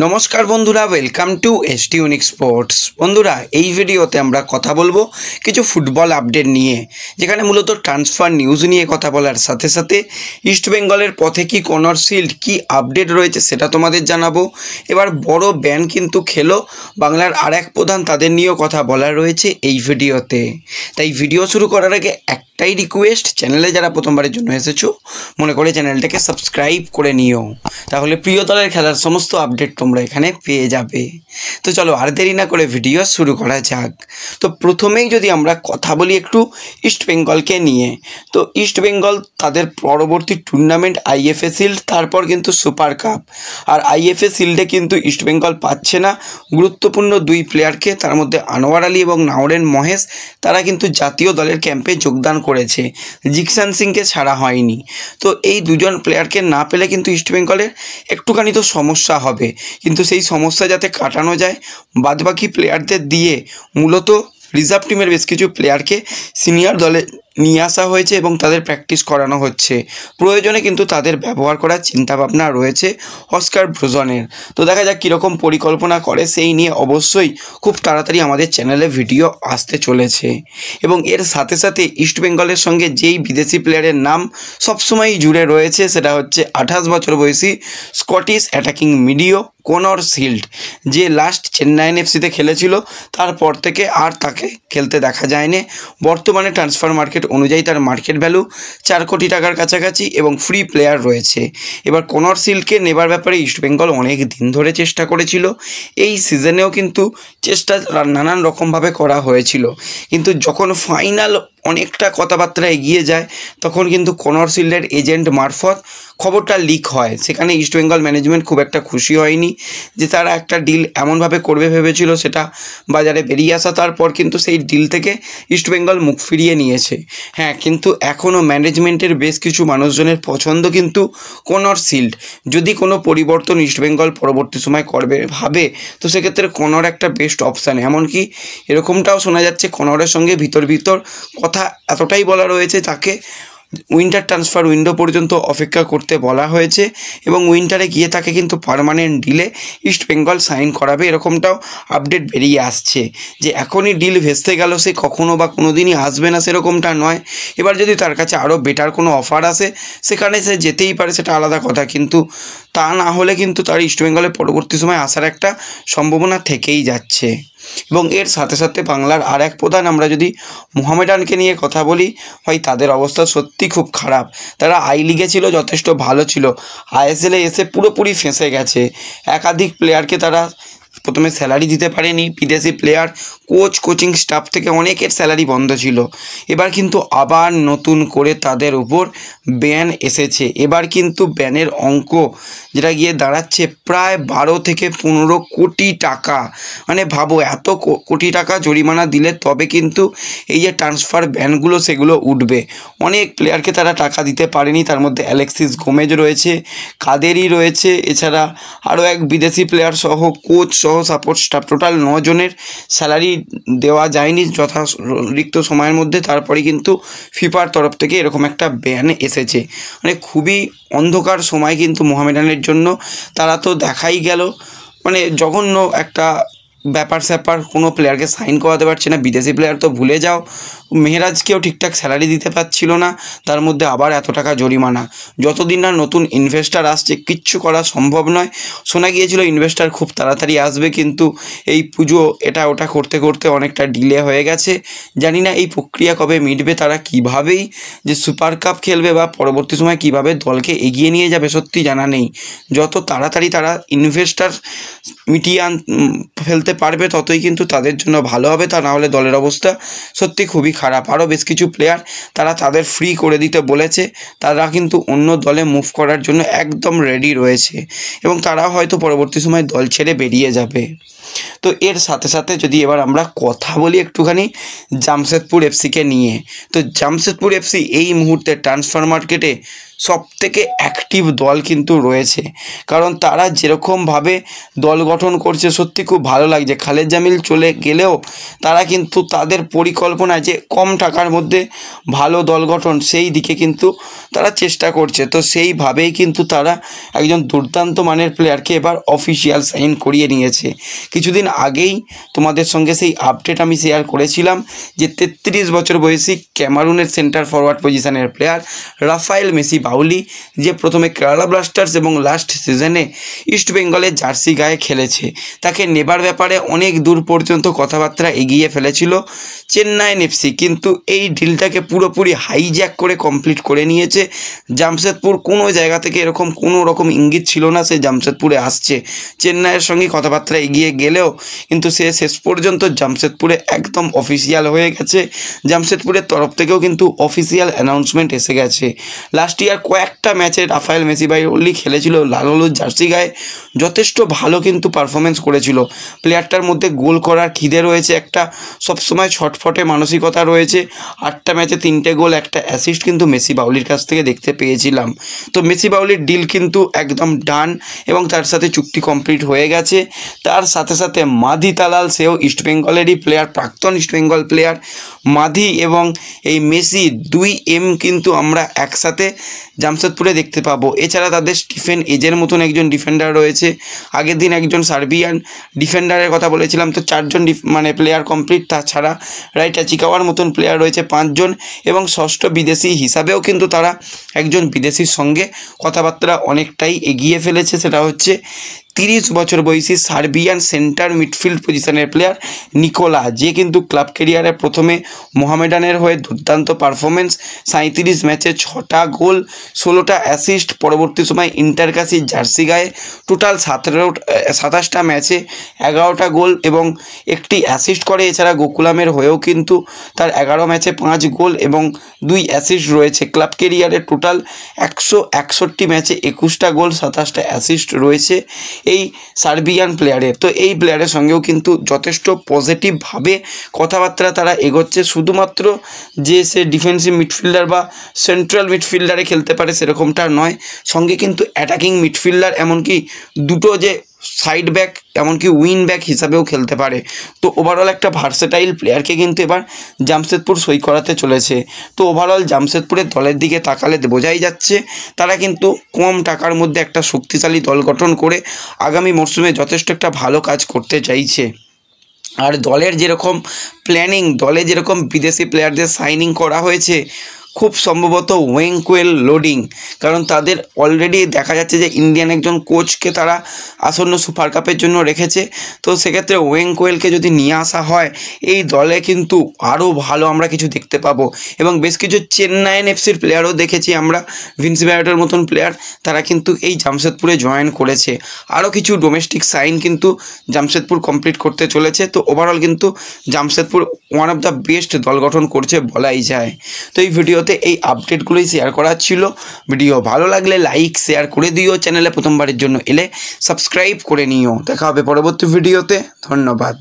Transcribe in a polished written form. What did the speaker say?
নমস্কার বন্ধুরা, welcome to ST unique sports. বন্ধুরা, এই ভিডিওতে আমরা কথা বলবো কিছু ফুটবল আপডেট নিয়ে, যেখানে মূলত ট্রান্সফার নিউজ নিয়ে কথা বলার সাথে সাথে ইস্টবেঙ্গলের পথে কি কনর শিল্ড কি আপডেট রয়েছে সেটা তোমাদের জানাবো। এবার বড় ব্যান কিন্তু খেলো বাংলার আর এক প্রধান, তাদের নিয়েও কথা বলার রয়েছে এই ভিডিওতে। তাই ভিডিও শুরু করার আগে একটাই রিকোয়েস্ট, চ্যানেলে যারা প্রথমবারের জন্য এসেছো মনে করে চ্যানেলটাকে সাবস্ক্রাইব করে নিও, তাহলে প্রিয় দলের খেলার সমস্ত আপডেট তোমরা এখানে পেয়ে যাবে। তো চলো আর দেরি না করে ভিডিও শুরু করা যাক। তো প্রথমেই যদি আমরা কথা বলি একটু ইস্টবেঙ্গলকে নিয়ে, তো ইস্টবেঙ্গল তাদের পরবর্তী টুর্নামেন্ট আইএফএ শিল্ড, তারপর কিন্তু সুপার কাপ। আর আইএফএ শিল্ডে কিন্তু ইস্টবেঙ্গল পাচ্ছে না গুরুত্বপূর্ণ দুই প্লেয়ারকে, তার মধ্যে আনোয়ার আলী এবং নাওরেন মহেশ। তারা কিন্তু জাতীয় দলের ক্যাম্পে যোগদান করেছে, জিকসান সিংকে ছাড়া হয়নি। তো এই দুজন প্লেয়ারকে না পেলে কিন্তু ইস্টবেঙ্গলের একটুখানি তো সমস্যা হবে, কিন্তু সেই সমস্যা যাতে কাটানো যায় বাদবাকি প্লেয়ারদের দিয়ে মূলত রিজার্ভ টিমের বেশ কিছু প্লেয়ারকে সিনিয়র দলে নিয়ে আসা হয়েছে এবং তাদের প্র্যাকটিস করানো হচ্ছে। প্রয়োজনে কিন্তু তাদের ব্যবহার করার চিন্তাভাবনা রয়েছে অস্কার ব্রুজনের। তো দেখা যাক কীরকম পরিকল্পনা করে, সেই নিয়ে অবশ্যই খুব তাড়াতাড়ি আমাদের চ্যানেলে ভিডিও আসতে চলেছে। এবং এর সাথে সাথে ইস্টবেঙ্গলের সঙ্গে যেই বিদেশি প্লেয়ারের নাম সবসময়ই জুড়ে রয়েছে সেটা হচ্ছে 28 বছর বয়সী স্কটিশ অ্যাটাকিং মিডিও কনর শিল্ড, যে লাস্ট চেন্নাইন এফসিতে খেলেছিল, তারপর থেকে আর তাকে খেলতে দেখা যায়নি। বর্তমানে ট্রান্সফার মার্কেট অনুযায়ী তার মার্কেট ভ্যালু 4 কোটি টাকার কাছাকাছি এবং ফ্রি প্লেয়ার রয়েছে। এবার কনর শিল্ডকে নেবার ব্যাপারে ইস্টবেঙ্গল অনেক দিন ধরে চেষ্টা করেছিল, এই সিজনেও কিন্তু চেষ্টা নানান রকমভাবে করা হয়েছিল, কিন্তু যখন ফাইনাল অনেকটা কথাবার্তা এগিয়ে যায় তখন কিন্তু কনর শিল্ডের এজেন্ট মারফত খবরটা লিক হয়। সেখানে ইস্টবেঙ্গল ম্যানেজমেন্ট খুব একটা খুশি হয়নি, যে তারা একটা ডিল এমনভাবে করবে ভেবেছিল সেটা বাজারে বেরিয়ে আসা, তারপর কিন্তু সেই ডিল থেকে ইস্টবেঙ্গল মুখ ফিরিয়ে নিয়েছে। হ্যাঁ, কিন্তু এখনও ম্যানেজমেন্টের বেশ কিছু মানুষজনের পছন্দ কিন্তু কনর শিল্ড। যদি কোনো পরিবর্তন ইস্টবেঙ্গল পরবর্তী সময় করবে ভাবে, তো সেক্ষেত্রে কনর একটা বেস্ট অপশান। এমনকি এরকমটাও শোনা যাচ্ছে কনরের সঙ্গে ভিতর কথা এতটাই বলা রয়েছে, তাকে উইন্টার ট্রান্সফার উইন্ডো পর্যন্ত অপেক্ষা করতে বলা হয়েছে এবং উইন্টারে গিয়ে তাকে কিন্তু পার্মানেন্ট ডিলে ইস্টবেঙ্গল সাইন করাবে, এরকমটাও আপডেট বেরিয়ে আসছে। যে এখনই ডিল ভেস্তে গেল, সে কখনো বা কোনো দিনই আসবে না সেরকমটা নয়। এবার যদি তার কাছে আরও বেটার কোনো অফার আসে সেখানে সে যেতেই পারে, সেটা আলাদা কথা, কিন্তু তা না হলে কিন্তু তার ইস্টবেঙ্গলের পরবর্তী সময় আসার একটা সম্ভাবনা থেকেই যাচ্ছে। এবং এর সাথে সাথে বাংলার আর এক প্রধান, আমরা যদি মোহামেডানকে নিয়ে কথা বলি, ভাই তাদের অবস্থা সত্যি খুব খারাপ। তারা আই লিগে ছিল, যথেষ্ট ভালো ছিল, আইএসএলে এসে পুরোপুরি ফেঁসে গেছে। একাধিক প্লেয়ারকে তারা প্রথমে স্যালারি দিতে পারেনি, বিদেশি প্লেয়ার, কোচ, কোচিং স্টাফ থেকে অনেকের স্যালারি বন্ধ ছিল। এবার কিন্তু আবার নতুন করে তাদের উপর ব্যান এসেছে। এবার কিন্তু ব্যানের অঙ্ক যেটা গিয়ে দাঁড়াচ্ছে প্রায় 12 থেকে 15 কোটি টাকা। মানে ভাবো, এত কোটি টাকা জরিমানা দিলে তবে কিন্তু এই যে ট্রান্সফার ব্যানগুলো সেগুলো উঠবে। অনেক প্লেয়ারকে তারা টাকা দিতে পারেনি, তার মধ্যে অ্যালেক্সিস গোমেজ রয়েছে, কাদেরি রয়েছে, এছাড়া আরও এক বিদেশি প্লেয়ার সহ কোচ সহ সাপোর্ট স্টাফ, টোটাল 9 জনের স্যালারি দেওয়া যায়নি যথারিক্ত সময়ের মধ্যে। তারপরে কিন্তু ফিফার তরফ থেকে এরকম একটা ব্যান এসেছে। মানে খুবই অন্ধকার সময় কিন্তু মোহামেডানের জন্য। তারা তো দেখাই গেল, মানে জঘন্য একটা ব্যাপার স্যাপার, কোনো প্লেয়ারকে সাইন করাতে পারছে না। বিদেশি প্লেয়ার তো ভুলে যাও, মেহরাজকেও ঠিকঠাক স্যালারি দিতে পারছিল না, তার মধ্যে আবার এত টাকা জরিমানা। যতদিন না নতুন ইনভেস্টার আসছে কিচ্ছু করা সম্ভব নয়। শোনা গিয়েছিল ইনভেস্টার খুব তাড়াতাড়ি আসবে, কিন্তু এই পুজো এটা ওটা করতে করতে অনেকটা ডিলে হয়ে গেছে। জানি না এই প্রক্রিয়া কবে মিটবে, তারা কীভাবেই যে সুপার কাপ খেলবে বা পরবর্তী সময় কীভাবে দলকে এগিয়ে নিয়ে যাবে সত্যি জানা নেই। যত তাড়াতাড়ি তারা ইনভেস্টার মিটিয়ে ফেলতে পারবে ততই কিন্তু তাদের জন্য ভালো হবে, তা না হলে দলের অবস্থা সত্যি খুবই খারাপ। আরও বেশ কিছু প্লেয়ার তারা তাদের ফ্রি করে দিতে বলেছে, তারা কিন্তু অন্য দলে মুভ করার জন্য একদম রেডি রয়েছে এবং তারা হয়তো পরবর্তী সময় দল ছেড়ে বেরিয়ে যাবে। তো এর সাথে সাথে যদি এবার আমরা কথা বলি একটুখানি জামশেদপুর এফসিকে নিয়ে, তো জামশেদপুর এফসি এই মুহূর্তে ট্রান্সফার মার্কেটে সবথেকে অ্যাক্টিভ দল কিন্তু রয়েছে, কারণ তারা যেরকমভাবে দল গঠন করছে সত্যি খুব ভালো লাগছে। খালেদ জামিল চলে গেলেও তারা কিন্তু তাদের পরিকল্পনা যে কম টাকার মধ্যে ভালো দল গঠন সেই দিকে কিন্তু তারা চেষ্টা করছে। তো সেইভাবেই কিন্তু তারা একজন দুর্দান্ত মানের প্লেয়ারকে এবার অফিসিয়াল সাইন করিয়ে নিয়েছে। কিছুদিন আগেই তোমাদের সঙ্গে সেই আপডেট আমি শেয়ার করেছিলাম যে 33 বছর বয়সী ক্যামারুনের সেন্টার ফরওয়ার্ড পজিশনের প্লেয়ার রাফায়েল মেসি বাউলি, যে প্রথমে কেরালা ব্লাস্টার্স এবং লাস্ট সিজনে ইস্টবেঙ্গলের জার্সি গায়ে খেলেছে, তাকে নেবার ব্যাপারে অনেক দূর পর্যন্ত কথাবার্তা এগিয়ে ফেলেছিল চেন্নাই এফসি, কিন্তু এই ডিলটাকে পুরোপুরি হাইজ্যাক করে কমপ্লিট করে নিয়েছে জামশেদপুর। কোনো জায়গা থেকে এরকম কোনো রকম ইঙ্গিত ছিল না সে জামশেদপুরে আসছে। চেন্নাইয়ের সঙ্গে কথাবার্তা এগিয়ে গেলেও কিন্তু সে শেষ পর্যন্ত জামশেদপুরে একদম অফিসিয়াল হয়ে গেছে। জামশেদপুরের তরফ থেকেও কিন্তু অফিসিয়াল অ্যানাউন্সমেন্ট এসে গেছে। লাস্ট ইয়ার কয়েকটা ম্যাচে রাফায়েল মেসি বাউলি খেলেছিল লাল হলুদ জার্সি গায়ে, যথেষ্ট ভালো কিন্তু পারফরমেন্স করেছিল। প্লেয়ারটার মধ্যে গোল করার খিদে রয়েছে, একটা সবসময় ছটফটে মানসিকতা রয়েছে। 8টা ম্যাচে 3টে গোল, একটা অ্যাসিস্ট কিন্তু মেসি বাউলির কাছ থেকে দেখতে পেয়েছিলাম। তো মেসি বাউলির ডিল কিন্তু একদম ডান এবং তার সাথে চুক্তি কমপ্লিট হয়ে গেছে। তার সাথে সাথে মাধি তালাল, সেও ইস্টবেঙ্গলেরই প্লেয়ার, প্রাক্তন ইস্টবেঙ্গল প্লেয়ার। মাধি এবং এই মেসি 2M কিন্তু আমরা একসাথে জামশেদপুরে দেখতে পাবো। এছাড়া তাদের স্টিফেন এজের মতন একজন ডিফেন্ডার রয়েছে। আগের দিন একজন সার্বিয়ান ডিফেন্ডারের কথা বলেছিলাম, তো 4জন প্লেয়ার কমপ্লিট। তাছাড়া রাইটা চিকাওয়ার মতন প্লেয়ার রয়েছে 5জন, এবং ষষ্ঠ বিদেশি হিসাবেও কিন্তু তারা একজন বিদেশির সঙ্গে কথাবার্তা অনেকটাই এগিয়ে ফেলেছে। সেটা হচ্ছে 30 বছর বয়সী সার্বিয়ান সেন্টার মিডফিল্ড পজিশনের প্লেয়ার নিকোলা, যে কিন্তু ক্লাব ক্যারিয়ারে প্রথমে মোহামেডানের হয়ে দুর্দান্ত পারফরমেন্স, 37 ম্যাচে 6টা গোল 16টা অ্যাসিস্ট, পরবর্তী সময় ইন্টারকাসি জার্সি গায়ে টোটাল 27টা ম্যাচে 11টা গোল এবং 1টি অ্যাসিস্ট করে। এছাড়া গোকুলামের হয়েও কিন্তু তার 11 ম্যাচে 5 গোল এবং 2 অ্যাসিস্ট রয়েছে। ক্লাব ক্যারিয়ারে টোটাল 161 ম্যাচে 21টা গোল 27টা অ্যাসিস্ট রয়েছে এই সার্বিয়ান প্লেয়ারের। তো এই প্লেয়ারের সঙ্গেও কিন্তু যথেষ্ট পজিটিভভাবে কথাবার্তা তারা এগোচ্ছে। শুধুমাত্র যে সে ডিফেন্সিভ মিডফিল্ডার বা সেন্ট্রাল মিডফিল্ডারে খেলতে পারে সেরকমটা নয়, সঙ্গে কিন্তু অ্যাটাকিং মিডফিল্ডার, এমনকি দুটো যে সাইড ব্যাক, এমনকি উইন ব্যাক হিসাবেও খেলতে পারে। তো ওভারঅল একটা ভার্সেটাইল প্লেয়ারকে কিন্তু এবার জামশেদপুর সই করাতে চলেছে। তো ওভারঅল জামশেদপুরের দলের দিকে তাকালে বোঝাই যাচ্ছে তারা কিন্তু কম টাকার মধ্যে একটা শক্তিশালী দল গঠন করে আগামী মরশুমে যথেষ্ট একটা ভালো কাজ করতে চাইছে। আর দলের যেরকম প্ল্যানিং, দলে যেরকম বিদেশি প্লেয়ারদের সাইনিং করা হয়েছে, খুব সম্ভবত ওয়েঙ্কুয়েল লোডিং, কারণ তাদের অলরেডি দেখা যাচ্ছে যে ইন্ডিয়ান একজন কোচকে তারা আসন্ন সুপার কাপের জন্য রেখেছে। তো সেক্ষেত্রে ওয়েঙ্কুয়েলকে যদি নিয়ে আসা হয় এই দলে কিন্তু আরও ভালো আমরা কিছু দেখতে পাবো। এবং বেশ কিছু চেন্নাই এফসির প্লেয়ারও দেখেছি আমরা, ভিন্সি ব্যারেটের মতন প্লেয়ার, তারা কিন্তু এই জামশেদপুরে জয়েন করেছে। আরও কিছু ডোমেস্টিক সাইন কিন্তু জামশেদপুর কমপ্লিট করতে চলেছে। তো ওভারঅল কিন্তু Jamshedpur one of the best দল গঠন করছে বলাই যায়। তো এই ভিডিওতে এই আপডেটগুলোই শেয়ার করার ছিল। ভিডিও ভালো লাগলে লাইক শেয়ার করে দিও, চ্যানেলে প্রথমবারের জন্য এলে সাবস্ক্রাইব করে নিও। দেখা হবে পরবর্তী ভিডিওতে। ধন্যবাদ।